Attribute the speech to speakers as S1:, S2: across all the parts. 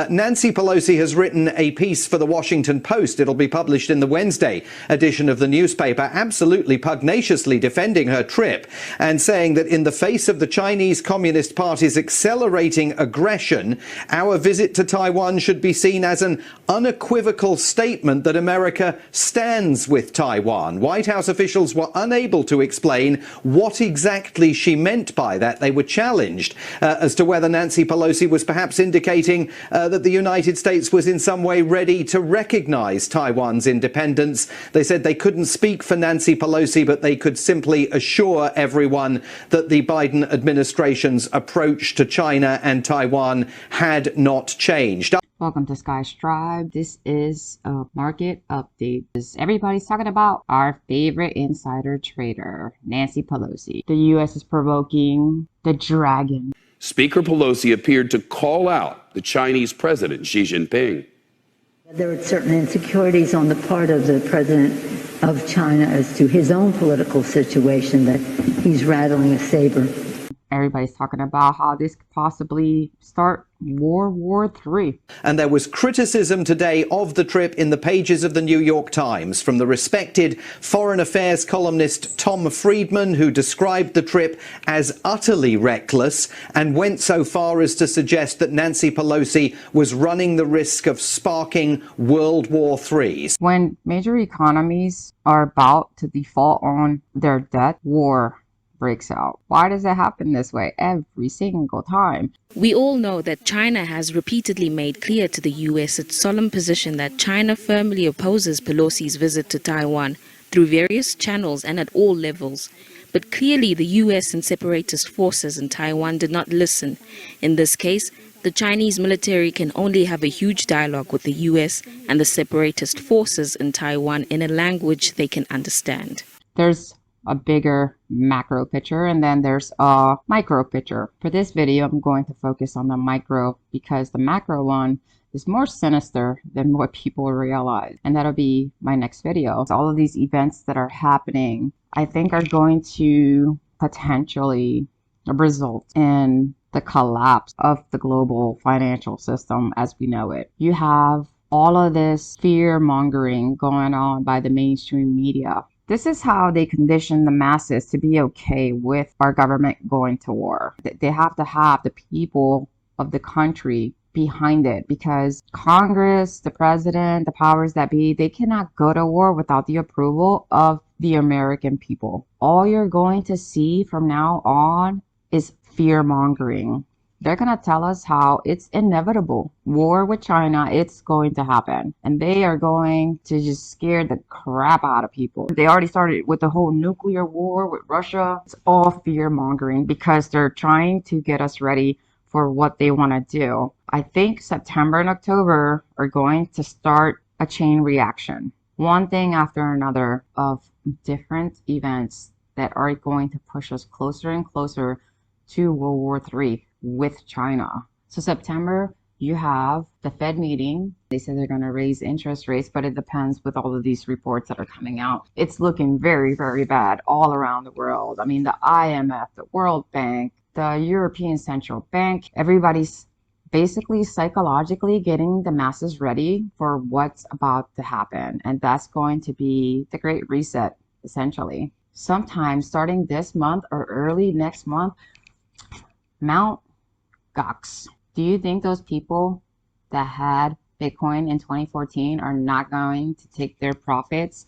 S1: Nancy Pelosi has written a piece for the Washington Post. It'll be published in the Wednesday edition of the newspaper, absolutely pugnaciously defending her trip and saying that in the face of the Chinese Communist Party's accelerating aggression, our visit to Taiwan should be seen as an unequivocal statement that America stands with Taiwan. White House officials were unable to explain what exactly she meant by that. They were challenged as to whether Nancy Pelosi was perhaps indicating that the United States was in some way ready to recognize Taiwan's independence. They said they couldn't speak for Nancy Pelosi, but they could simply assure everyone that the Biden administration's approach to China and Taiwan had not changed.
S2: Welcome to SkysTribe. This is a market update. Everybody's talking about our favorite insider trader, Nancy Pelosi. The U.S. is provoking the dragon.
S3: Speaker Pelosi appeared to call out the Chinese President Xi Jinping.
S4: There are certain insecurities on the part of the president of China as to his own political situation that he's rattling a saber.
S2: Everybody's talking about how this could possibly start World War III.
S1: And there was criticism today of the trip in the pages of the New York Times from the respected foreign affairs columnist Tom Friedman, who described the trip as utterly reckless and went so far as to suggest that Nancy Pelosi was running the risk of sparking World War III.
S2: When major economies are about to default on their debt, war breaks out. Why does it happen this way every single time?
S5: We all know that China has repeatedly made clear to the U.S. its solemn position that China firmly opposes Pelosi's visit to Taiwan through various channels and at all levels. But clearly the U.S. and separatist forces in Taiwan did not listen. In this case, the Chinese military can only have a huge dialogue with the U.S. and the separatist forces in Taiwan in a language they can understand.
S2: There's a bigger macro picture and then there's a micro picture. For this video, I'm going to focus on the micro because the macro one is more sinister than what people realize. And that'll be my next video. All of these events that are happening, I think are going to potentially result in the collapse of the global financial system as we know it. You have all of this fear mongering going on by the mainstream media. This is how they condition the masses to be okay with our government going to war. They have to have the people of the country behind it because Congress, the president, the powers that be, they cannot go to war without the approval of the American people. All you're going to see from now on is fear mongering. They're going to tell us how it's inevitable. War with China, it's going to happen. And they are going to just scare the crap out of people. They already started with the whole nuclear war with Russia. It's all fear mongering because they're trying to get us ready for what they want to do. I think September and October are going to start a chain reaction. One thing after another of different events that are going to push us closer and closer to World War III. With China. So September, you have the Fed meeting. They said they're going to raise interest rates, but it depends with all of these reports that are coming out. It's looking very, very bad all around the world. I mean, the IMF, the World Bank, the European Central Bank, everybody's basically psychologically getting the masses ready for what's about to happen. And that's going to be the Great Reset, essentially. Sometime starting this month or early next month, Mount Gox. Do you think those people that had Bitcoin in 2014 are not going to take their profits?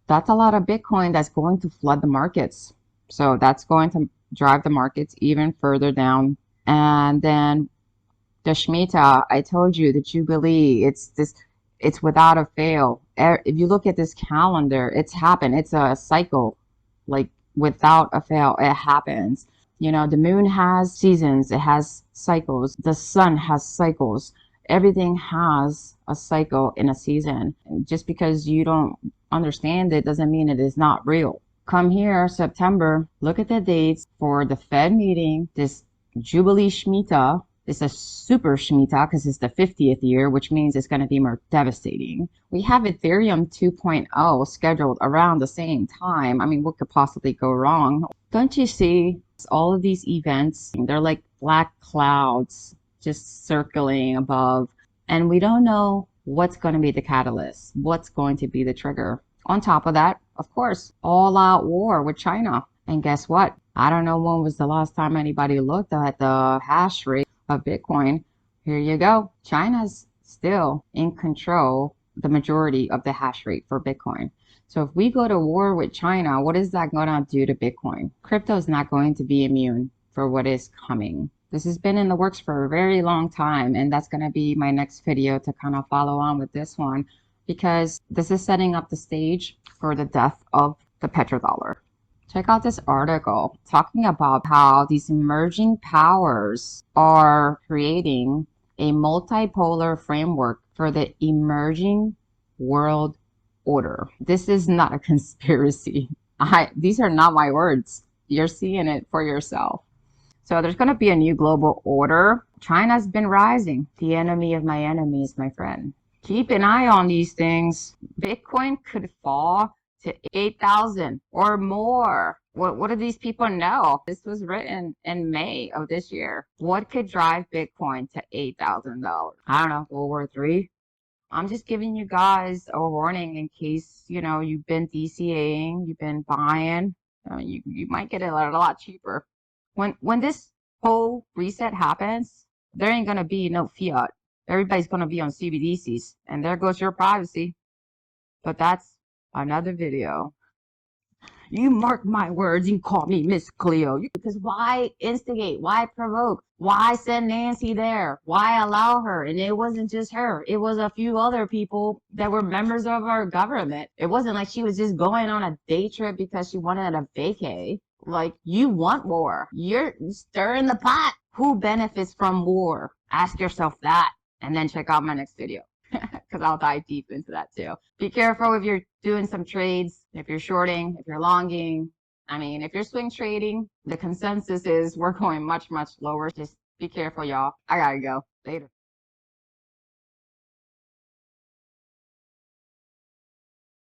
S2: That's a lot of Bitcoin that's going to flood the markets. So that's going to drive the markets even further down. And then the Shemitah, I told you, the Jubilee, it's without a fail. If you look at this calendar, it's happened. It's a cycle, like without a fail, it happens. You know, the moon has seasons, it has cycles, the sun has cycles. Everything has a cycle in a season. Just because you don't understand it doesn't mean it is not real. Come here, September, look at the dates for the Fed meeting, this Jubilee Shemitah. It's a super Shemitah because it's the 50th year, which means it's going to be more devastating. We have Ethereum 2.0 scheduled around the same time. I mean, what could possibly go wrong? Don't you see all of these events? They're like black clouds just circling above. And we don't know what's going to be the catalyst, what's going to be the trigger. On top of that, of course, all-out war with China. And guess what? I don't know when was the last time anybody looked at the hash rate of Bitcoin. Here you go. China's still in control, the majority of the hash rate for Bitcoin. So if we go to war with China, what is that going to do to Bitcoin? Crypto is not going to be immune for what is coming. This has been in the works for a very long time, and that's going to be my next video to kind of follow on with this one, because this is setting up the stage for the death of the petrodollar. Check out this article talking about how these emerging powers are creating a multipolar framework for the emerging world order. This is not a conspiracy. These are not my words. You're seeing it for yourself. So there's going to be a new global order. China's been rising. The enemy of my enemy is my friend. Keep an eye on these things. Bitcoin could fall to 8,000 or more. What do these people know? This was written in May of this year. What could drive Bitcoin to $8,000? I don't know, World War III? I'm just giving you guys a warning in case, you've been DCAing, you've been buying. You might get it a lot cheaper. When this whole reset happens, there ain't going to be no fiat. Everybody's going to be on CBDCs, and there goes your privacy. But that's another video. You mark my words, you call me Miss Cleo. Because why instigate? Why provoke? Why send Nancy there? Why allow her? And it wasn't just her. It was a few other people that were members of our government. It wasn't like she was just going on a day trip because she wanted a vacay. Like, you want war. You're stirring the pot. Who benefits from war? Ask yourself that. And then check out my next video, because I'll dive deep into that too. Be careful if you're doing some trades, if you're shorting, if you're longing. If you're swing trading, the consensus is we're going much, much lower. Just be careful, y'all. I gotta go. Later.